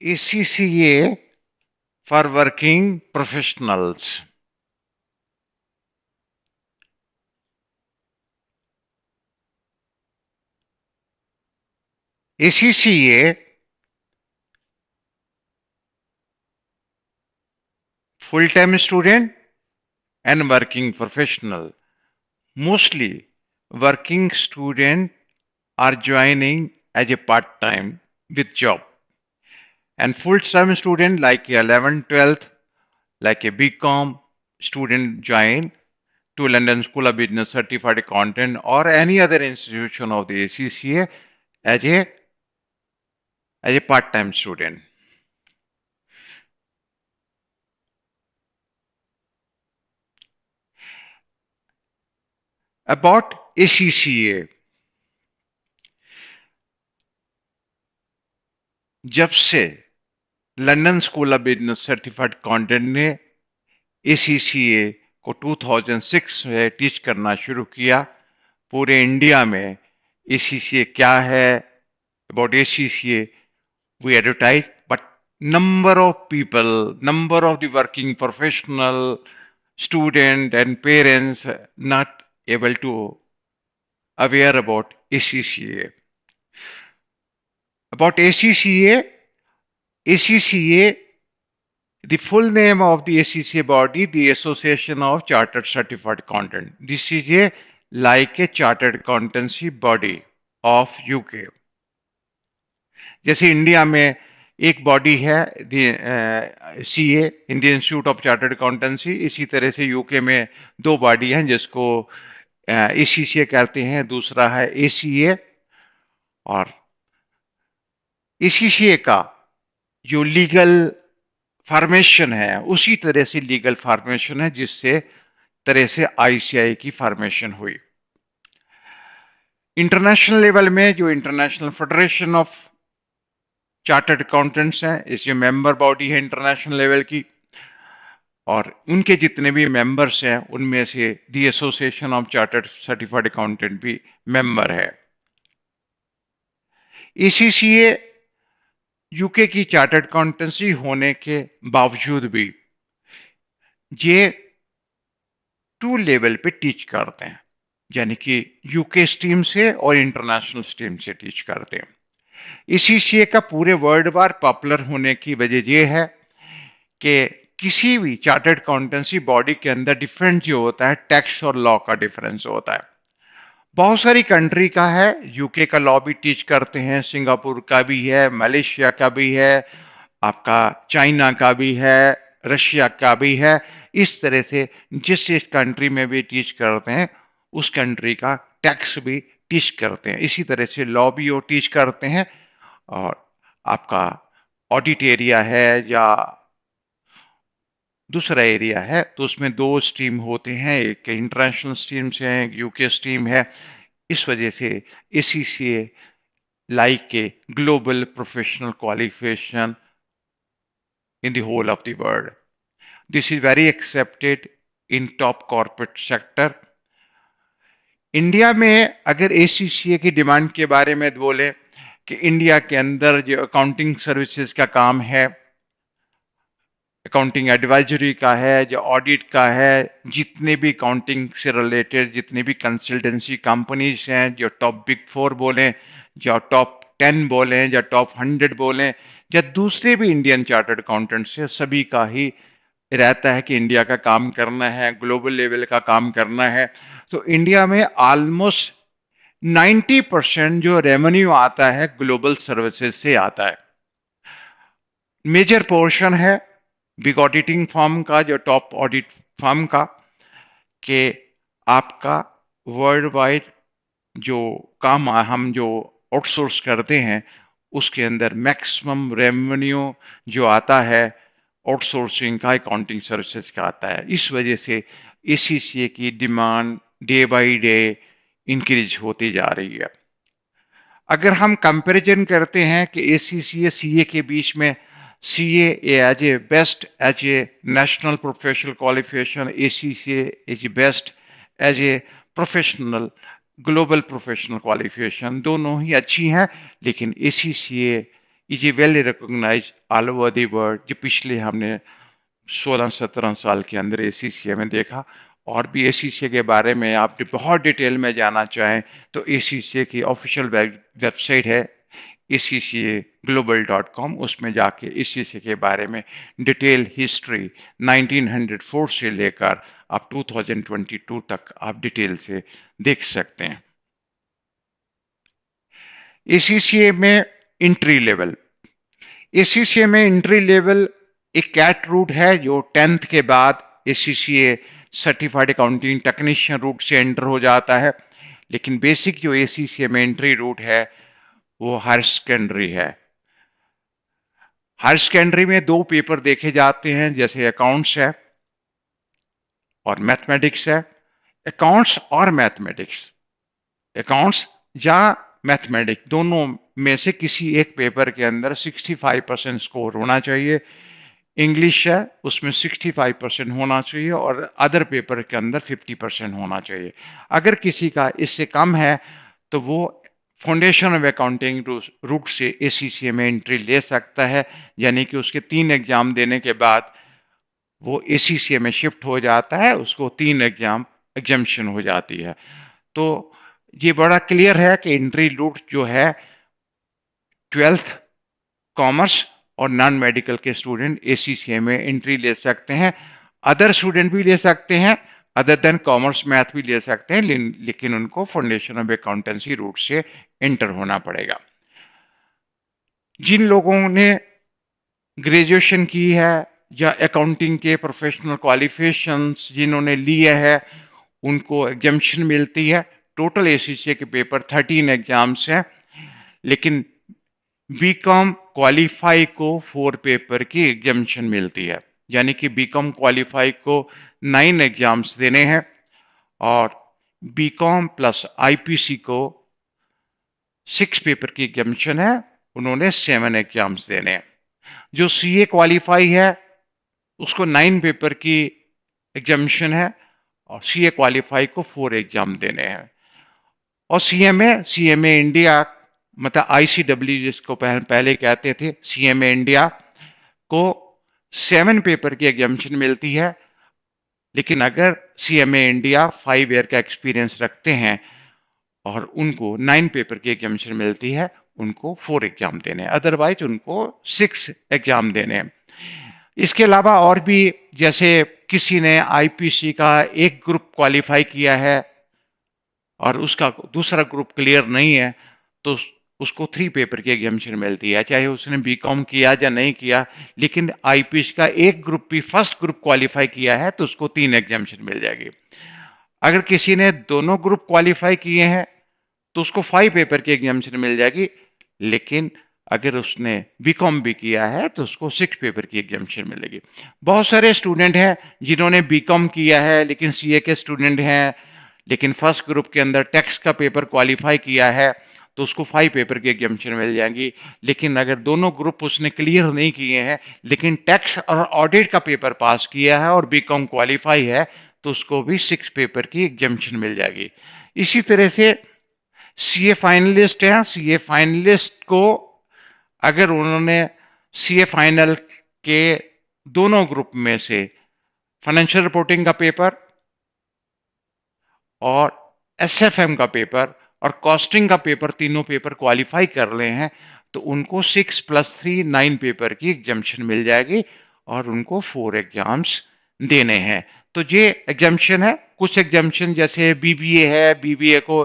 ACCA for working professionals. ACCA full-time student and working professional. Mostly working student are joining as a part-time with job, and full-time student like 11th, 12th, like a BCom student join to London School of Business Certified Accountant or any other institution of the ACCA as a part-time student. About ACCA, जब से London School of Business certified accountant ने ACCA को 2006 में teach करना शुरू किया, पूरे India में ACCA क्या है, about ACCA we advertise, but number of people, number of the working professional, student and parents not able to aware about ACCA. About ACCA, the full name of the ACCA body, the Association of Chartered Certified Accountant. This is like a chartered accountancy body of UK. जैसे India में एक body है CA, Indian institute of chartered accountancy, इसी तरह से UK में दो body हैं जिसको ACCA कहते हैं, दूसरा है ACA। और ACCA का जो लीगल फॉर्मेशन है उसी तरह से लीगल फॉर्मेशन है जिससे तरह से ICAI की फॉर्मेशन हुई। इंटरनेशनल लेवल में जो international federation of chartered accountants हैं, इस जो मेंबर बॉडी है इंटरनेशनल लेवल की, और उनके जितने भी मेंबर्स हैं उनमें से the association of chartered certified accountant भी मेंबर है। ACCA यूके की चार्टर्ड अकाउंटेंसी होने के बावजूद भी ये 2 लेवल पे टीच करते हैं, यानी कि यूके स्ट्रीम से और इंटरनेशनल स्ट्रीम से टीच करते हैं। ACCA का पूरे वर्ल्ड वार पॉपुलर होने की वजह यह है कि किसी भी चार्टर्ड अकाउंटेंसी बॉडी के अंदर डिफरेंस जो होता है टैक्स और लॉ का डिफरेंस होता है। बहुत सारी कंट्री का है, यूके का लॉ भी टीच करते हैं, सिंगापुर का भी है, मलेशिया का भी है, आपका चाइना का भी है, रशिया का भी है। इस तरह से जिस कंट्री में भी टीच करते हैं उस कंट्री का टैक्स भी टीच करते हैं, इसी तरह से लॉ भी वो टीच करते हैं। और आपका ऑडिट एरिया है या दूसरा एरिया है तो उसमें 2 स्ट्रीम होते हैं, एक इंटरनेशनल स्ट्रीम से है, एक यूके स्ट्रीम है। इस वजह से ACCA like a global professional qualification in the whole of the world. This is very accepted in top corporate sector. India में अगर ACCA की डिमांड के बारे में बोले कि इंडिया के अंदर जो अकाउंटिंग सर्विसेज का काम है, अकाउंटिंग एडवाइजरी का है, जो ऑडिट का है, जितने भी अकाउंटिंग से रिलेटेड जितने भी कंसल्टेंसी कंपनीज हैं, जो टॉप बिग 4 बोलें, जो टॉप 10 बोलें, या टॉप 100 बोलें, या दूसरे भी इंडियन चार्टर्ड अकाउंटेंट्स हैं, सभी का ही रहता है कि इंडिया का काम करना है, ग्लोबल लेवल का काम करना है। तो इंडिया में ऑलमोस्ट 90% जो रेवेन्यू आता है ग्लोबल सर्विसेज से आता है। मेजर पोर्शन है बिग ऑडिटिंग फर्म का, जो टॉप ऑडिट फर्म का, कि आपका वर्ल्ड वाइड जो काम हम जो आउटसोर्स करते हैं उसके अंदर मैक्सिमम रेवेन्यू जो आता है आउटसोर्सिंग का, अकाउंटिंग सर्विसेज का आता है। इस वजह से ACCA की demand day by day increase होती जा रही है। अगर हम कंपैरिजन करते हैं कि ACCA CA के बीच में, CA as a best as a national professional qualification, ACCA is best as a professional global professional qualification, दोनों ही अच्छी हैं, लेकिन ACCA is a well recognise all over the world, जो पिछले हमने 16-17 साल के अंदर एसीसीए में देखा। और भी एसीसीए के बारे में आप बहुत डिटेल में जानना चाहें तो एसीसीए की ऑफिशियल वेबसाइट है accaglobal.com, उसमें जाके एसीसीए के बारे में डिटेल हिस्ट्री 1904 से लेकर आप 2022 तक आप डिटेल से देख सकते हैं। एसीसीए में एंट्री लेवल, एसीसीए में एंट्री लेवल एक कैट रूट है जो 10th के बाद ACCA certified accounting technician route से एंटर हो जाता है। लेकिन बेसिक जो एसीसीए में एंट्री रूट है वो हायर सेकेंडरी है। हायर सेकेंडरी में दो पेपर देखे जाते हैं, जैसे अकाउंट्स है और मैथमेटिक्स है। अकाउंट्स और मैथमेटिक्स, अकाउंट्स या मैथमेटिक्स दोनों में से किसी एक पेपर के अंदर 65% स्कोर होना चाहिए। इंग्लिश है उसमें 65% होना चाहिए और अदर पेपर के अंदर 50% होना चाहिए। अगर किसी का इससे कम है तो वो फाउंडेशन ऑफ अकाउंटिंग रूट से एसीसीए में एंट्री ले सकता है, यानी कि उसके 3 एग्जाम देने के बाद वो एसीसीए में शिफ्ट हो जाता है, उसको 3 एग्जाम एग्जामिशन हो जाती है। तो ये बड़ा क्लियर है कि एंट्री रूट जो है 12th कॉमर्स और नॉन मेडिकल के स्टूडेंट एसीसीए में एंट्री ले सकते हैं। अदर स्टूडेंट भी ले सकते हैं, अदर देन कॉमर्स मैथ भी ले सकते हैं, लेकिन उनको फाउंडेशन ऑफ अकाउंटेंसी रूट से एंटर होना पड़ेगा। जिन लोगों ने ग्रेजुएशन की है या अकाउंटिंग के प्रोफेशनल क्वालिफिकेशंस जिन्होंने लिए हैं उनको एग्जामिशन मिलती है। टोटल एसीसीए के पेपर 13 एग्जाम्स हैं, लेकिन बीकॉम क्वालिफाई को 4 पेपर की एग्जामिशन मिलती है, यानी कि बीकॉम क्वालिफाई को 9 एग्जाम्स देने हैं और बीकॉम प्लस आईपीसी को 6 पेपर की एग्जामिशन है, उन्होंने 7 एग्जाम्स देने हैं। जो सीए क्वालिफाई है उसको 9 पेपर की एग्जामिशन है और सीए क्वालिफाई को 4 एग्जाम देने हैं। और सीएमए इंडिया मतलब आईसीडब्ल्यू जिसको पहले कहते थे, सीएमए इंडिया को 7 पेपर की एग्जामिशन मिलती है। लेकिन अगर सीएमए इंडिया 5 ईयर का एक्सपीरियंस रखते हैं और उनको 9 पेपर की एग्जामिशन मिलती है, उनको 4 एग्जाम देने हैं, अदरवाइज उनको 6 एग्जाम देने हैं। इसके अलावा और भी, जैसे किसी ने आईपीसी का एक ग्रुप क्वालिफाई किया है और उसका दूसरा ग्रुप क्लियर नहीं है, तो उसको 3 पेपर की एग्जामिशन मिलती है, चाहे उसने बीकॉम किया या नहीं किया। लेकिन आईपीसी का एक ग्रुप भी फर्स्ट ग्रुप क्वालिफाई किया है तो उसको 3 एग्जामिशन मिल जाएगी। अगर किसी ने दोनों ग्रुप क्वालिफाई किए हैं तो उसको 5 पेपर की एग्जामिशन मिल जाएगी। लेकिन अगर उसने बीकॉम भी किया है तो उसको 6 पेपर की एग्जामिशन मिलेगी। बहुत सारे स्टूडेंट हैं जिन्होंने बीकॉम किया है लेकिन सीए के स्टूडेंट हैं, लेकिन फर्स्ट ग्रुप के अंदर टैक्स का पेपर क्वालिफाई किया है तो उसको 5 पेपर की एग्जामिशन मिल जाएंगी। लेकिन अगर दोनों ग्रुप उसने क्लियर नहीं किए हैं लेकिन टैक्स और ऑडिट का पेपर पास किया है और बीकॉम क्वालिफाई है तो उसको भी 6 पेपर की एग्जामिशन मिल जाएगी। इसी तरह से सीए फाइनलिस्ट है, सीए फाइनलिस्ट को अगर उन्होंने सीए फाइनल के दोनों ग्रुप में से फाइनेंशियल रिपोर्टिंग का पेपर और एसएफएम का पेपर और कॉस्टिंग का पेपर, तीनों पेपर क्वालिफाई कर ले हैं, तो उनको 6+3 9 पेपर की एग्जामिशन मिल जाएगी और उनको 4 एग्जाम्स देने हैं। तो ये एग्जामिशन है। कुछ एग्जामिशन जैसे बीबीए है, बीबीए को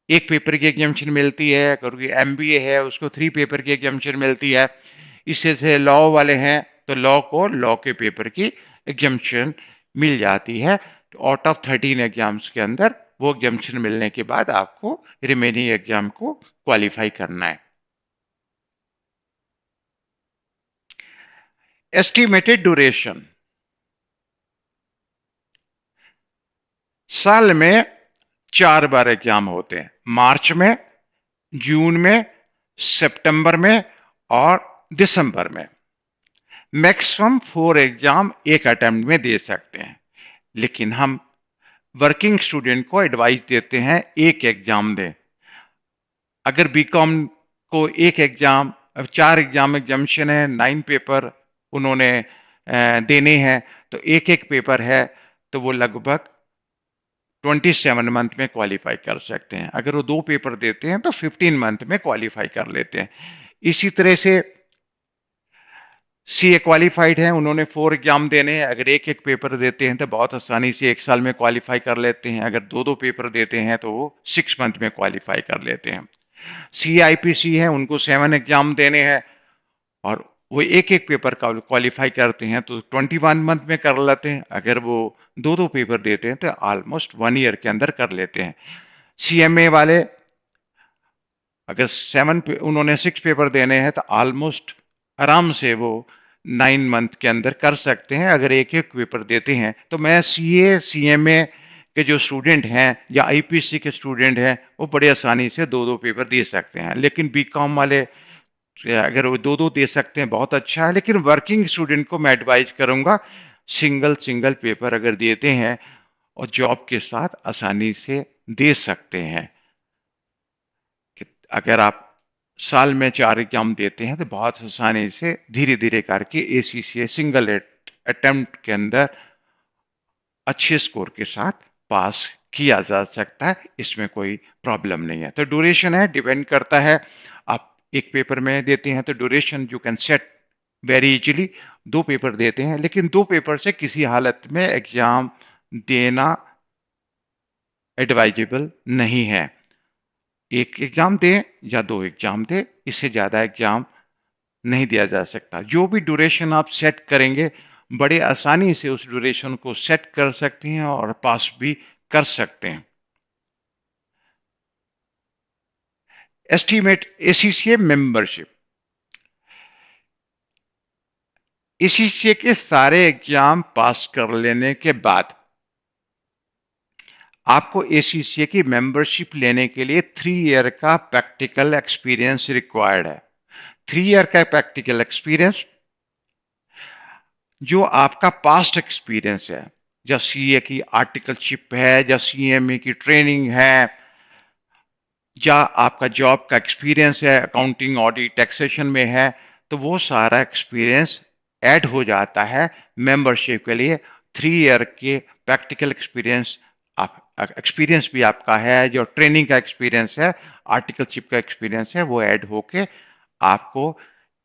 1 पेपर की एग्जामिशन मिलती है, क्योंकि एमबीए है उसको 3 पेपर की एग्जामिशन मिलती है। इससे से लॉ वाले हैं तो लॉ को लॉ के पेपर की एग्जामिशन मिल जाती है। तो आउट ऑफ 13 एग्जाम्स के अंदर वो एग्जामिशन मिलने के बाद आपको रिमेनिंग एग्जाम को क्वालिफाई करना है। एस्टिमेटेड ड्यूरेशन, साल में 4 बार एग्जाम होते हैं, मार्च में, जून में, सितंबर में और दिसंबर में। मैक्सिमम 4 एग्जाम एक अटेम्प्ट में दे सकते हैं, लेकिन हम वर्किंग स्टूडेंट को एडवाइस देते हैं एक एग्जाम दें। अगर बीकॉम को एक एग्जाम 4 एग्जाम एग्जामिशन है, 9 पेपर उन्होंने देने हैं, तो एक एक पेपर है, तो वो लगभग 27 मंथ में क्वालिफाई कर सकते हैं। अगर वो 2 पेपर देते हैं तो 15 मंथ में क्वालिफाई कर लेते हैं। इसी तरह से सीए क्वालिफाइड हैं, उन्होंने 4 एग्जाम देने हैं। अगर एक एक पेपर देते हैं तो बहुत आसानी से 1 साल में क्वालिफाई कर लेते हैं। अगर दो दो पेपर देते हैं तो वो 6 मंथ में क्वालिफाई कर लेते हैं। सीआईपीसी है, उनको 7 एग्जाम देने हैं और वो एक एक पेपर का क्वालिफाई करते हैं तो 21 मंथ में कर लेते हैं। अगर वो दो दो पेपर देते हैं तो ऑलमोस्ट 1 ईयर के अंदर कर लेते हैं। सीएमए वाले अगर उन्होंने 6 पेपर देने हैं तो ऑलमोस्ट आराम से वो 9 मंथ के अंदर कर सकते हैं अगर एक एक पेपर देते हैं। तो मैं सीए सीएमए के जो स्टूडेंट हैं या आईपीसी के स्टूडेंट हैं वो बड़े आसानी से दो दो पेपर दे सकते हैं। लेकिन बीकॉम वाले अगर वो दो दो दे सकते हैं बहुत अच्छा है, लेकिन वर्किंग स्टूडेंट को मैं एडवाइज करूंगा सिंगल सिंगल पेपर अगर देते हैं और जॉब के साथ आसानी से दे सकते हैं। कि अगर आप साल में 4 एग्जाम देते हैं तो बहुत आसानी से धीरे धीरे करके एसीसीए सिंगल अटेम्प्ट के अंदर अच्छे स्कोर के साथ पास किया जा सकता है। इसमें कोई प्रॉब्लम नहीं है। तो ड्यूरेशन है, डिपेंड करता है। आप एक पेपर में देते हैं तो duration you can set very easily. 2 paper देते हैं लेकिन 2 पेपर से किसी हालत में एग्जाम देना एडवाइजेबल नहीं है। एक एग्जाम दें या 2 एग्जाम दें, इससे ज्यादा एग्जाम नहीं दिया जा सकता। जो भी ड्यूरेशन आप सेट करेंगे बड़े आसानी से उस ड्यूरेशन को सेट कर सकते हैं और पास भी कर सकते हैं। एस्टीमेट एसीसीए मेंबरशिप, एसीसीए के सारे एग्जाम पास कर लेने के बाद आपको एसीसीए की मेंबरशिप लेने के लिए 3 ईयर का प्रैक्टिकल एक्सपीरियंस रिक्वायर्ड है। 3 ईयर का प्रैक्टिकल एक्सपीरियंस जो आपका पास्ट एक्सपीरियंस है, या सीए की आर्टिकलशिप है, या सीएमए की ट्रेनिंग है, या आपका जॉब का एक्सपीरियंस है, अकाउंटिंग ऑडिट टैक्सेशन में है, तो वो सारा एक्सपीरियंस ऐड हो जाता है मेंबरशिप के लिए। 3 ईयर के प्रैक्टिकल एक्सपीरियंस आप एक्सपीरियंस भी आपका है, जो ट्रेनिंग का एक्सपीरियंस है, आर्टिकलशिप का एक्सपीरियंस है, वो ऐड होके आपको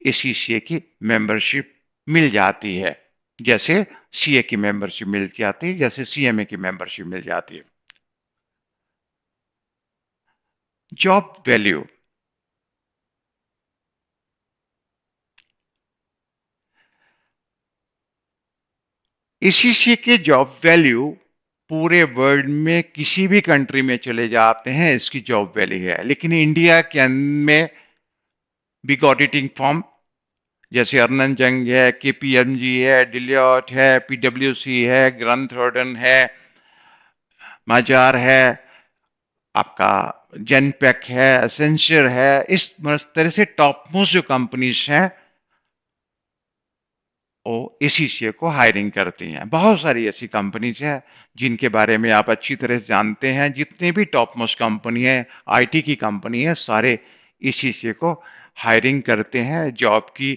एसीसीए की मेंबरशिप मिल जाती है। जैसे सीए की मेंबरशिप मिल जाती है, जैसे सीएमए की मेंबरशिप मिल जाती है। जॉब वैल्यू, एसीसीए के जॉब वैल्यू पूरे वर्ल्ड में किसी भी कंट्री में चले जाते हैं इसकी जॉब वैल्यू है। लेकिन इंडिया के में बिग ऑडिटिंग फॉर्म जैसे अर्नन जंग है, केपीएमजी है, डिलियट है, पीडब्ल्यूसी है, ग्रंथ थॉर्टन है, माजार है, आपका जेनपेक है, एसेंशियर है, इस तरह से टॉप मोस्ट जो कंपनीज हैं वो एसीसीए को हायरिंग करती हैं। बहुत सारी ऐसी कंपनीज हैं जिनके बारे में आप अच्छी तरह से जानते हैं। जितने भी टॉप मोस्ट कंपनी है, आईटी की कंपनी है, सारे एसीसीए को हायरिंग करते हैं। जॉब की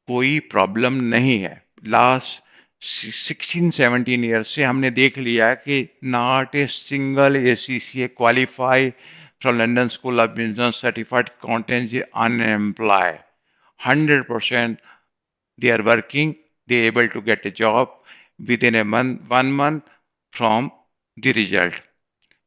कोई प्रॉब्लम नहीं है। लास्ट 16-17 ईयर से हमने देख लिया है कि not a single ACCA qualify from London School of Business certified accountant unemployed. 100% they are working, they are able to get a job within a month, 1 month from the result।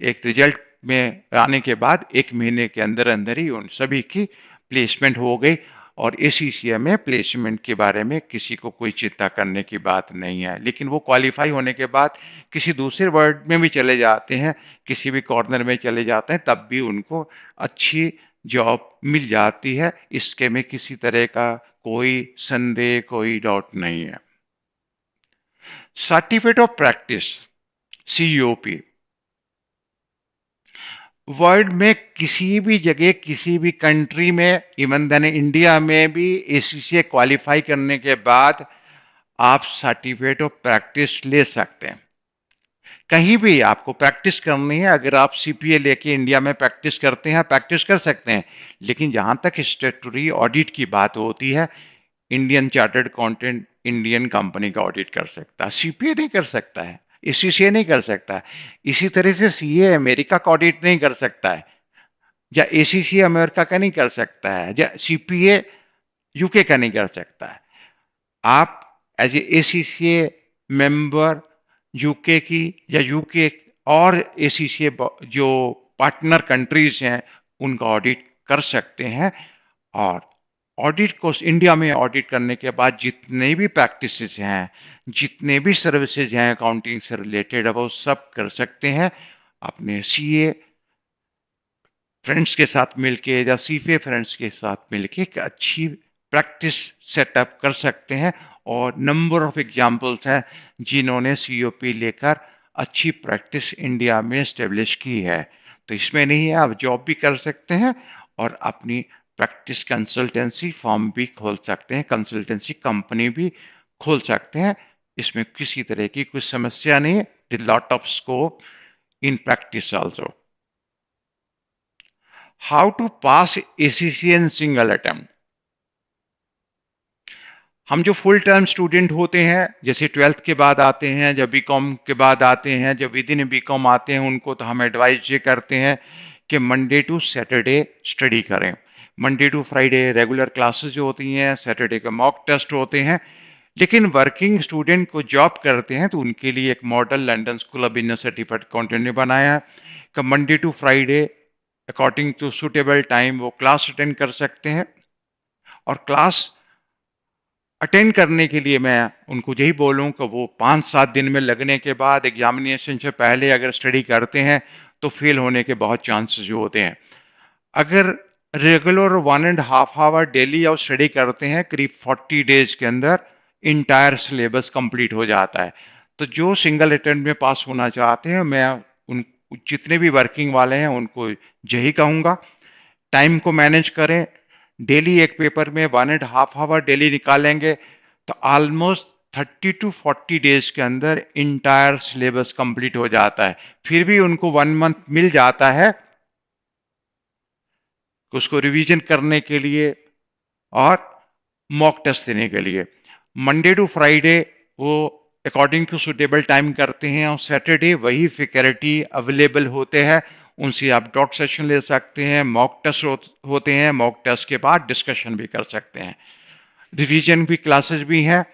एक result में आने के बाद 1 महीने के अंदर अंदर ही उन सभी की प्लेसमेंट हो गई। और एसीसीए में प्लेसमेंट के बारे में किसी को कोई चिंता करने की बात नहीं है। लेकिन वो क्वालिफाई होने के बाद किसी दूसरे वर्ड में भी चले जाते हैं, किसी भी कॉर्नर में चले जाते हैं, तब भी उनको अच्छी जॉब मिल जाती है। इसके में किसी तरह का कोई संदेह, कोई डाउट नहीं है। Certificate of practice COP world में किसी भी जगह, किसी भी कंट्री में, इवन देन इंडिया में भी एसीसीए क्वालिफाई करने के बाद आप सर्टिफिकेट ऑफ प्रैक्टिस ले सकते हैं। कहीं भी आपको प्रैक्टिस करनी है, अगर आप सीपीए लेके इंडिया में प्रैक्टिस करते हैं, प्रैक्टिस कर सकते हैं। लेकिन जहां तक स्टेटरी ऑडिट की बात होती है, Indian chartered accountant Indian company का ऑडिट कर सकता है, सीपीए नहीं कर सकता है, एसीसीए नहीं कर सकता है। इसी तरह से सीए अमेरिका का ऑडिट नहीं कर सकता है, या एसीसीए अमेरिका का नहीं कर सकता है, या सीपीए यूके का नहीं कर सकता है। आप as a ACCA member UK की या यूके और एसीसीए जो पार्टनर कंट्रीज हैं उनका ऑडिट कर सकते हैं। और ऑडिट को इंडिया में ऑडिट करने के बाद जितने भी प्रैक्टिसेस हैं, जितने भी सर्विसेज हैं अकाउंटिंग से रिलेटेड, वो सब कर सकते हैं अपने सीए फ्रेंड्स के साथ मिलके या सीफे फ्रेंड्स के साथ मिलके एक अच्छी प्रैक्टिस सेटअप कर सकते हैं। और नंबर ऑफ एग्जाम्पल्स हैं जिन्होंने सीओपी लेकर अच्छी प्रैक्टिस इंडिया में एस्टेब्लिश की है। तो इसमें नहीं है, आप जॉब भी कर सकते हैं और अपनी प्रैक्टिस कंसल्टेंसी फर्म भी खोल सकते हैं, कंसल्टेंसी कंपनी भी खोल सकते हैं। इसमें किसी तरह की कोई समस्या नहीं है, lot of scope in practice also. How to pass ACC in single attempt. हम जो फुल टाइम स्टूडेंट होते हैं, जैसे ट्वेल्थ के बाद आते हैं, जब बीकॉम के बाद आते हैं, जब विद इन बीकॉम आते हैं, उनको तो हम एडवाइस ये करते हैं कि मंडे टू सैटरडे स्टडी करें। Monday to Friday regular classes जो होती हैं, सैटरडे के मॉक टेस्ट होते हैं। लेकिन वर्किंग स्टूडेंट को जॉब करते हैं तो उनके लिए एक model London School of Business certified accountant ने बनाया है कि Monday to Friday according to suitable time वो क्लास अटेंड कर सकते हैं। और क्लास अटेंड करने के लिए मैं उनको यही बोलूं कि वो 5-7 दिन में लगने के बाद एग्जामिनेशन से पहले अगर स्टडी करते हैं तो फेल होने के बहुत चांसेस होते हैं। अगर रेगुलर 1.5 आवर डेली और स्टडी करते हैं, करीब 40 डेज के अंदर इंटायर सिलेबस कंप्लीट हो जाता है। तो जो सिंगल अटेम्प्ट में पास होना चाहते हैं, मैं उन जितने भी वर्किंग वाले हैं उनको यही कहूंगा, टाइम को मैनेज करें। डेली एक पेपर में 1.5 आवर डेली निकालेंगे तो ऑलमोस्ट 30 to 40 डेज के अंदर इंटायर सिलेबस कंप्लीट हो जाता है। फिर भी उनको 1 मंथ मिल जाता है उसको रिवीजन करने के लिए और मॉक टेस्ट देने के लिए। मंडे टू फ्राइडे वो अकॉर्डिंग टू सुटेबल टाइम करते हैं, और सैटरडे वही फैकल्टी अवेलेबल होते हैं, उनसे आप डॉट सेशन ले सकते हैं, मॉक टेस्ट होते हैं, मॉक टेस्ट के बाद डिस्कशन भी कर सकते हैं, रिवीजन भी क्लासेस भी हैं।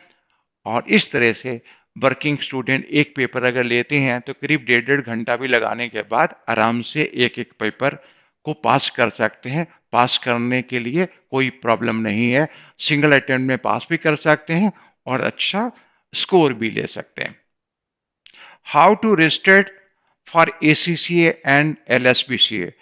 और इस तरह से वर्किंग स्टूडेंट एक पेपर अगर लेते हैं तो करीब 1.5-1.5 घंटा भी लगाने के बाद आराम से एक एक पेपर को पास कर सकते हैं। पास करने के लिए कोई प्रॉब्लम नहीं है, सिंगल अटेम्प्ट में पास भी कर सकते हैं और अच्छा स्कोर भी ले सकते हैं। How to register for ACCA and LSBCA.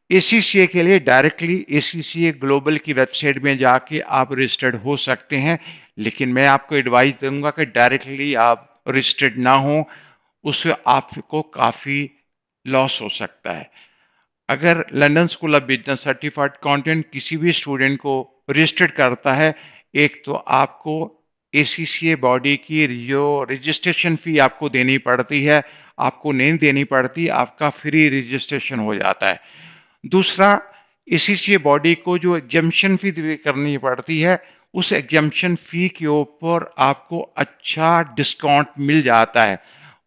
ACCA के लिए डायरेक्टली एसीसीए ग्लोबल की वेबसाइट में जाके आप रजिस्टर्ड हो सकते हैं, लेकिन मैं आपको एडवाइस दूंगा कि डायरेक्टली आप रजिस्टर्ड ना हो, उससे आपको काफ़ी लॉस हो सकता है। अगर London School of Business certified accountant किसी भी स्टूडेंट को रजिस्टर्ड करता है, एक तो आपको एसीसीए बॉडी की जो रजिस्ट्रेशन फी आपको देनी पड़ती है, आपको नहीं देनी पड़ती, आपका फ्री रजिस्ट्रेशन हो जाता है। दूसरा, एसीसीए बॉडी को जो एग्जम्पशन फी करनी पड़ती है, उस एग्जम्पशन फी के ऊपर आपको अच्छा डिस्काउंट मिल जाता है।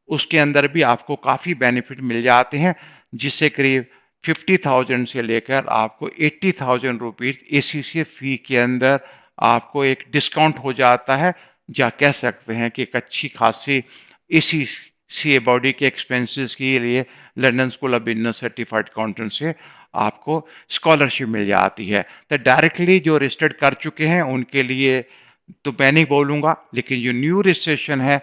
उसके अंदर भी आपको काफ़ी बेनिफिट मिल जाते हैं, जिससे करीब 50,000 से लेकर आपको 80,000 रुपीज एसीसीए फी के अंदर आपको एक डिस्काउंट हो जाता है। जा कह सकते हैं कि एक अच्छी खासी एसीसीए बॉडी के एक्सपेंसेस के लिए London School of Business certified accountant से आपको स्कॉलरशिप मिल जाती है। तो डायरेक्टली जो रजिस्टर्ड कर चुके हैं उनके लिए तो मैं नहीं बोलूंगा, लेकिन जो न्यू रजिस्ट्रेशन है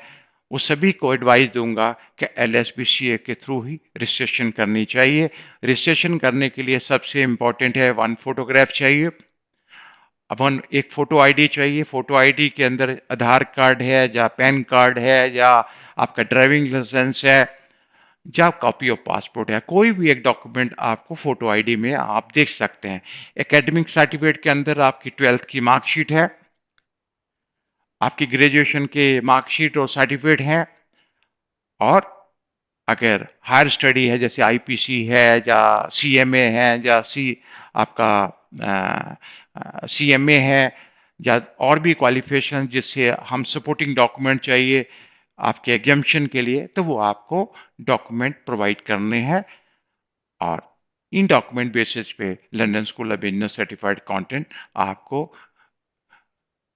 वो सभी को एडवाइस दूंगा कि एलएसबीसीए के थ्रू ही रजिस्ट्रेशन करनी चाहिए। रजिस्ट्रेशन करने के लिए सबसे इंपॉर्टेंट है 1 फोटोग्राफ चाहिए। अपन एक फोटो आईडी चाहिए, फोटो आईडी के अंदर आधार कार्ड है या पैन कार्ड है या आपका ड्राइविंग लाइसेंस है या कॉपी ऑफ पासपोर्ट है, कोई भी एक डॉक्यूमेंट आपको फोटो आईडी में आप देख सकते हैं। एकेडमिक सर्टिफिकेट के अंदर आपकी 12th की मार्कशीट है, आपकी ग्रेजुएशन के मार्कशीट और सर्टिफिकेट हैं, और अगर हायर स्टडी है जैसे आईपीसी है या सीएमए है या आपका सीएमए है या और भी क्वालिफिकेशन जिससे हम सपोर्टिंग डॉक्यूमेंट चाहिए आपके एग्जाम्शन के लिए, तो वो आपको डॉक्यूमेंट प्रोवाइड करने हैं। और इन डॉक्यूमेंट बेसिस पे London School of Business certified accountant आपको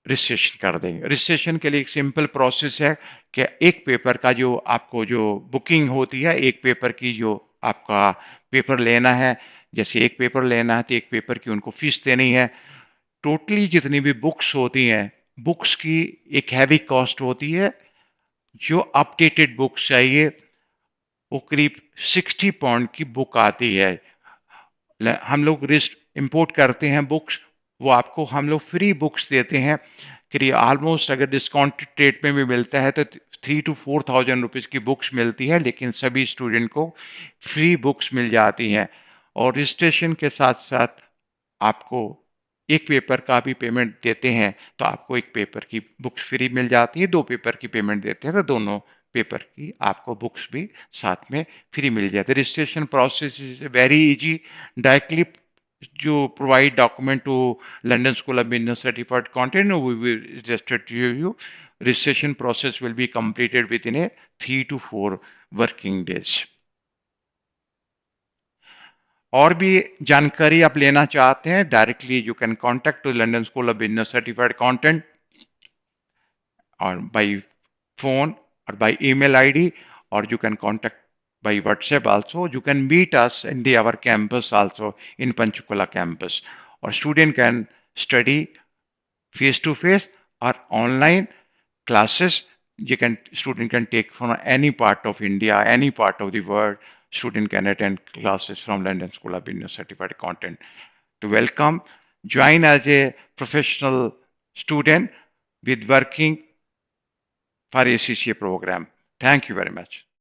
रजिस्ट्रेशन कर देंगे। रजिस्ट्रेशन के लिए एक सिंपल प्रोसेस है कि एक पेपर का जो आपको जो बुकिंग होती है, एक पेपर की जो आपका पेपर लेना है, जैसे एक पेपर लेना है तो एक पेपर की उनको फीस देनी है। टोटली जितनी भी बुक्स होती हैं, बुक्स की एक हैवी कॉस्ट होती है। जो अपडेटेड बुक्स चाहिए वो करीब 60 पाउंड की बुक आती है। हम लोग रिस्ट इंपोर्ट करते हैं बुक्स, वो आपको हम लोग फ्री बुक्स देते हैं। करीब ऑलमोस्ट अगर डिस्काउंटेड रेट में भी मिलता है तो 3 to 4 थाउजेंड रुपीज़ की बुक्स मिलती है, लेकिन सभी स्टूडेंट को फ्री बुक्स मिल जाती हैं। और रजिस्ट्रेशन के साथ साथ आपको एक पेपर का भी पेमेंट देते हैं तो आपको एक पेपर की बुक्स फ्री मिल जाती है। दो पेपर की पेमेंट देते हैं तो दोनों पेपर की आपको बुक्स भी साथ में फ्री मिल जाती है। Registration process is very easy. Directly जो provide document to London School of Business Certified Content, we will register to you. Registration process will be completed within a 3 to 4 working days. और भी जानकारी आप लेना चाहते हैं, directly you can contact to London School of Business certified accountant और by phone or by email ID, or you can contact by WhatsApp also. You can meet us in our campus also, in Panchkula campus. Or student can study face to face or online classes. Student can take from any part of India, any part of the world. Student can attend classes from London School of Business Certified Accountant. To welcome, join as a professional student with working for ACCA program. Thank you very much.